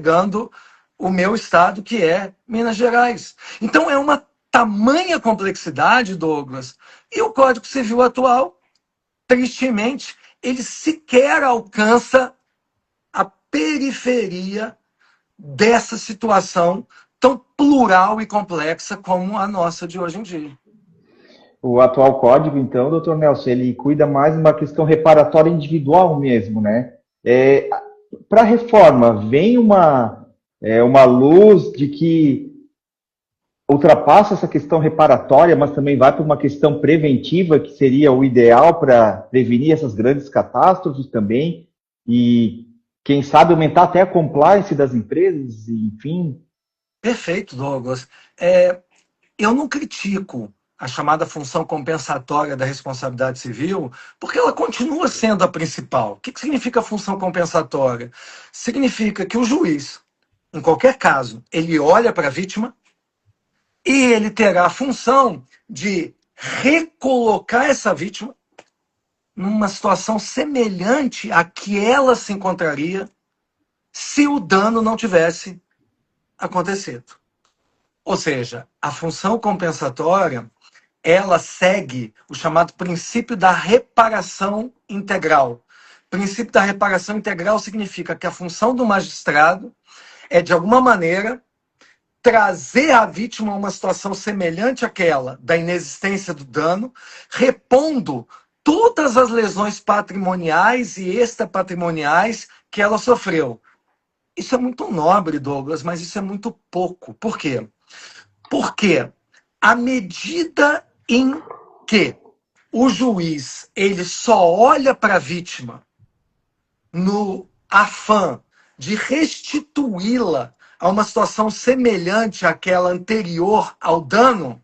pegando o meu estado, que é Minas Gerais. Então é uma tamanha complexidade, Douglas, e o Código Civil atual, tristemente, ele sequer alcança a periferia dessa situação tão plural e complexa como a nossa de hoje em dia. O atual código, então, doutor Nelson, ele cuida mais de uma questão reparatória individual mesmo, né? Para a reforma, vem uma luz de que ultrapassa essa questão reparatória, mas também vai para uma questão preventiva, que seria o ideal para prevenir essas grandes catástrofes também, e quem sabe aumentar até a compliance das empresas, enfim. Perfeito, Douglas. Eu não critico a chamada função compensatória da responsabilidade civil, porque ela continua sendo a principal. O que significa função compensatória? Significa que o juiz, em qualquer caso, ele olha para a vítima e ele terá a função de recolocar essa vítima numa situação semelhante à que ela se encontraria se o dano não tivesse acontecido. Ou seja, a função compensatória, ela segue o chamado princípio da reparação integral. O princípio da reparação integral significa que a função do magistrado é, de alguma maneira, trazer a vítima a uma situação semelhante àquela da inexistência do dano, repondo todas as lesões patrimoniais e extrapatrimoniais que ela sofreu. Isso é muito nobre, Douglas, mas isso é muito pouco. Por quê? Porque à medida em que o juiz ele só olha para a vítima no afã de restituí-la a uma situação semelhante àquela anterior ao dano,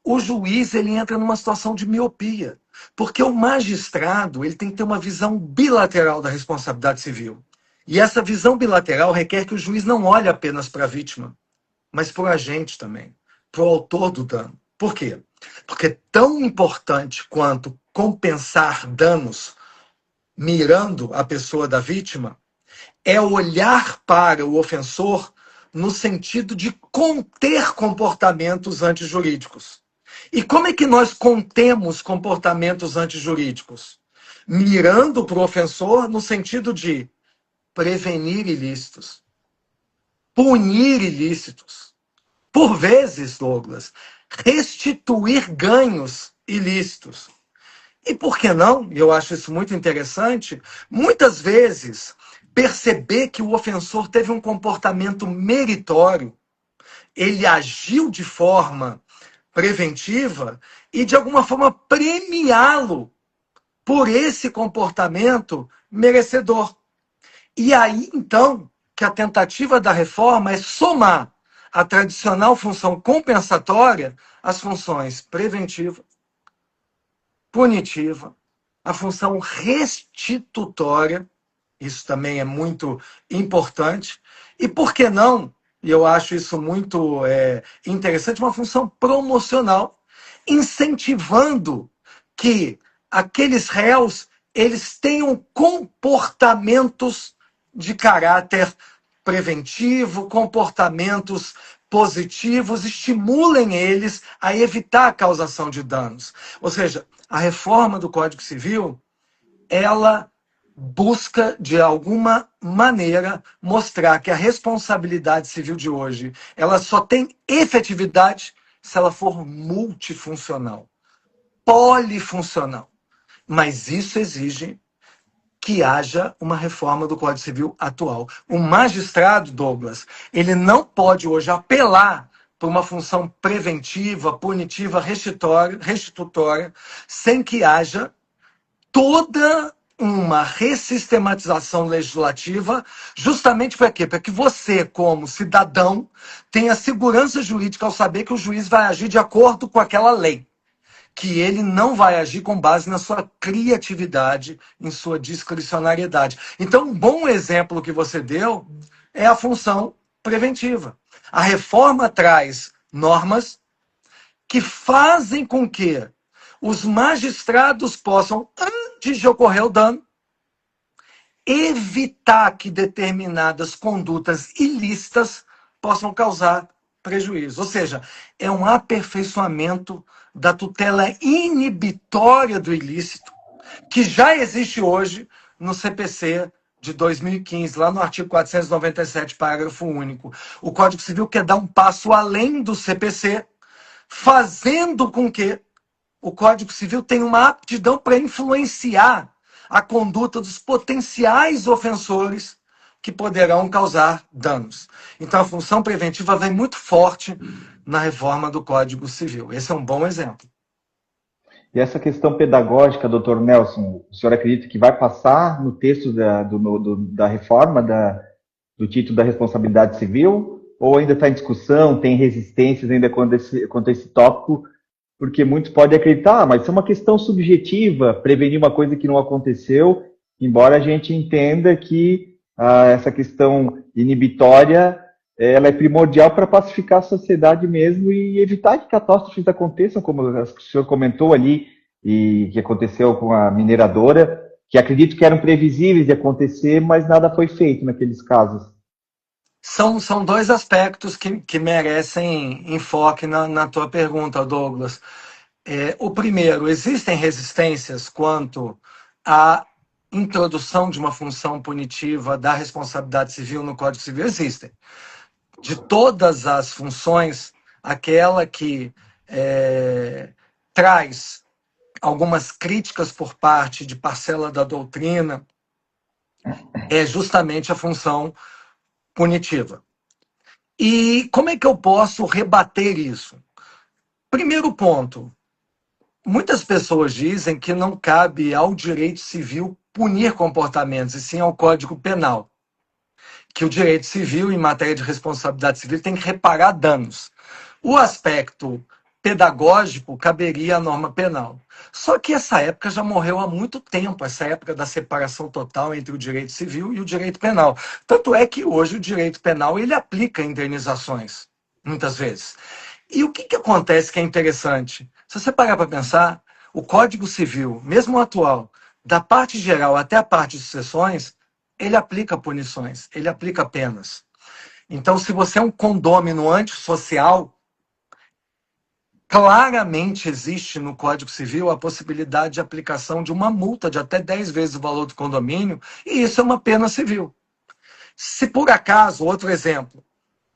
o juiz ele entra numa situação de miopia. Porque o magistrado ele tem que ter uma visão bilateral da responsabilidade civil. E essa visão bilateral requer que o juiz não olhe apenas para a vítima, mas para o agente também, para o autor do dano. Por quê? Porque tão importante quanto compensar danos mirando a pessoa da vítima é olhar para o ofensor no sentido de conter comportamentos antijurídicos. E como é que nós contemos comportamentos antijurídicos? Mirando para o ofensor no sentido de prevenir ilícitos, punir ilícitos. Por vezes, Douglas, restituir ganhos ilícitos. E por que não? Eu acho isso muito interessante. Muitas vezes, perceber que o ofensor teve um comportamento meritório, ele agiu de forma preventiva e, de alguma forma, premiá-lo por esse comportamento merecedor. E aí, então, que a tentativa da reforma é somar a tradicional função compensatória às funções preventiva, punitiva, a função restitutória, isso também é muito importante, e por que não, e eu acho isso muito interessante, uma função promocional, incentivando que aqueles réus eles tenham comportamentos de caráter preventivo, comportamentos positivos, estimulem eles a evitar a causação de danos. Ou seja, a reforma do Código Civil, ela busca, de alguma maneira, mostrar que a responsabilidade civil de hoje, ela só tem efetividade se ela for multifuncional, polifuncional. Mas isso exige que haja uma reforma do Código Civil atual. O magistrado, Douglas, ele não pode hoje apelar por uma função preventiva, punitiva, restitutória, sem que haja toda uma ressistematização legislativa, justamente para quê? Para que você, como cidadão, tenha segurança jurídica ao saber que o juiz vai agir de acordo com aquela lei, que ele não vai agir com base na sua criatividade, em sua discricionariedade. Então, um bom exemplo que você deu é a função preventiva. A reforma traz normas que fazem com que os magistrados possam, antes de ocorrer o dano, evitar que determinadas condutas ilícitas possam causar prejuízo. Ou seja, é um aperfeiçoamento da tutela inibitória do ilícito, que já existe hoje no CPC de 2015, lá no artigo 497, parágrafo único. O Código Civil quer dar um passo além do CPC, fazendo com que o Código Civil tenha uma aptidão para influenciar a conduta dos potenciais ofensores que poderão causar danos. Então, a função preventiva vem muito forte na reforma do Código Civil. Esse é um bom exemplo. E essa questão pedagógica, doutor Nelson, o senhor acredita que vai passar no texto da reforma do título da responsabilidade civil? Ou ainda está em discussão, tem resistências ainda quanto a esse tópico? Porque muitos podem acreditar, mas isso é uma questão subjetiva, prevenir uma coisa que não aconteceu, embora a gente entenda que essa questão inibitória ela é primordial para pacificar a sociedade mesmo e evitar que catástrofes aconteçam, como o senhor comentou ali, e que aconteceu com a mineradora, que acredito que eram previsíveis de acontecer, mas nada foi feito naqueles casos. São dois aspectos que merecem enfoque na tua pergunta, Douglas. O primeiro, existem resistências quanto à introdução de uma função punitiva da responsabilidade civil no Código Civil? Existem. De todas as funções, aquela que traz algumas críticas por parte de parcela da doutrina é justamente a função punitiva. E como é que eu posso rebater isso? Primeiro ponto, muitas pessoas dizem que não cabe ao direito civil punir comportamentos, e sim ao Código Penal. Que o direito civil, em matéria de responsabilidade civil, tem que reparar danos. O aspecto pedagógico caberia à norma penal. Só que essa época já morreu há muito tempo, essa época da separação total entre o direito civil e o direito penal. Tanto é que hoje o direito penal ele aplica indenizações, muitas vezes. E o que acontece que é interessante? Se você parar para pensar, o Código Civil, mesmo o atual, da parte geral até a parte de sucessões, ele aplica punições, ele aplica penas. Então, se você é um condômino antissocial, claramente existe no Código Civil a possibilidade de aplicação de uma multa de até 10 vezes o valor do condomínio, e isso é uma pena civil. Se por acaso, outro exemplo,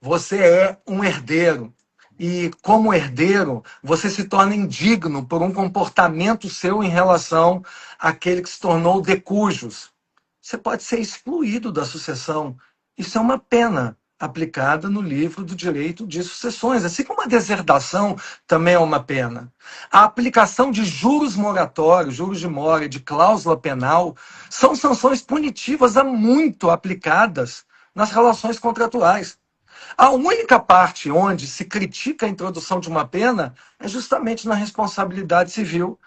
você é um herdeiro, e como herdeiro, você se torna indigno por um comportamento seu em relação àquele que se tornou decujus, você pode ser excluído da sucessão. Isso é uma pena aplicada no livro do direito de sucessões. Assim como a deserdação também é uma pena. A aplicação de juros moratórios, juros de mora, de cláusula penal, são sanções punitivas há muito aplicadas nas relações contratuais. A única parte onde se critica a introdução de uma pena é justamente na responsabilidade civil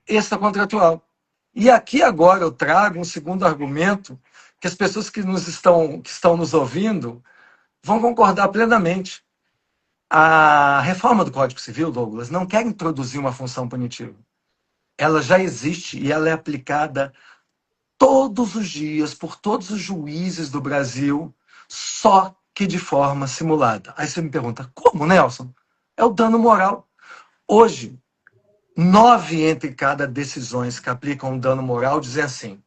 extracontratual. E aqui agora eu trago um segundo argumento que as pessoas que estão nos ouvindo vão concordar plenamente. A reforma do Código Civil, Douglas, não quer introduzir uma função punitiva. Ela já existe e ela é aplicada todos os dias por todos os juízes do Brasil, só que de forma simulada. Aí você me pergunta, como, Nelson? É o dano moral. Hoje, 9 entre cada decisões que aplicam um dano moral dizem assim: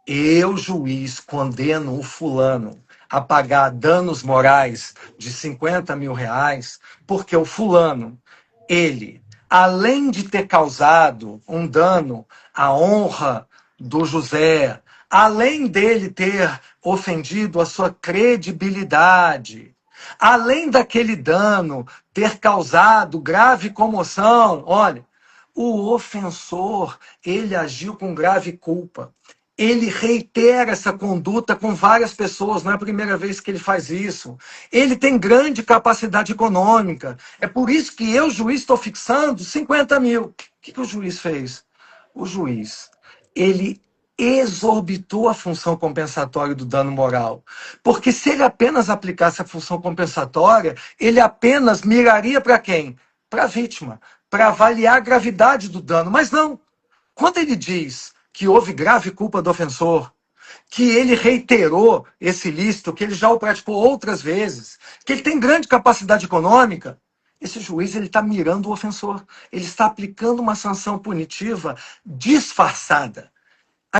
eu, juiz, condeno o fulano a pagar danos morais de R$ 50 mil porque o fulano, ele, além de ter causado um dano à honra do José, além dele ter ofendido a sua credibilidade, além daquele dano ter causado grave comoção, olha, o ofensor, ele agiu com grave culpa. Ele reitera essa conduta com várias pessoas, não é a primeira vez que ele faz isso. Ele tem grande capacidade econômica. É por isso que eu, juiz, estou fixando 50 mil. O que o juiz fez? O juiz, ele exorbitou a função compensatória do dano moral. Porque se ele apenas aplicasse a função compensatória, ele apenas miraria para quem? Para a vítima, para avaliar a gravidade do dano. Mas não. Quando ele diz que houve grave culpa do ofensor, que ele reiterou esse ilícito, que ele já o praticou outras vezes, que ele tem grande capacidade econômica, esse juiz ele está mirando o ofensor. Ele está aplicando uma sanção punitiva disfarçada.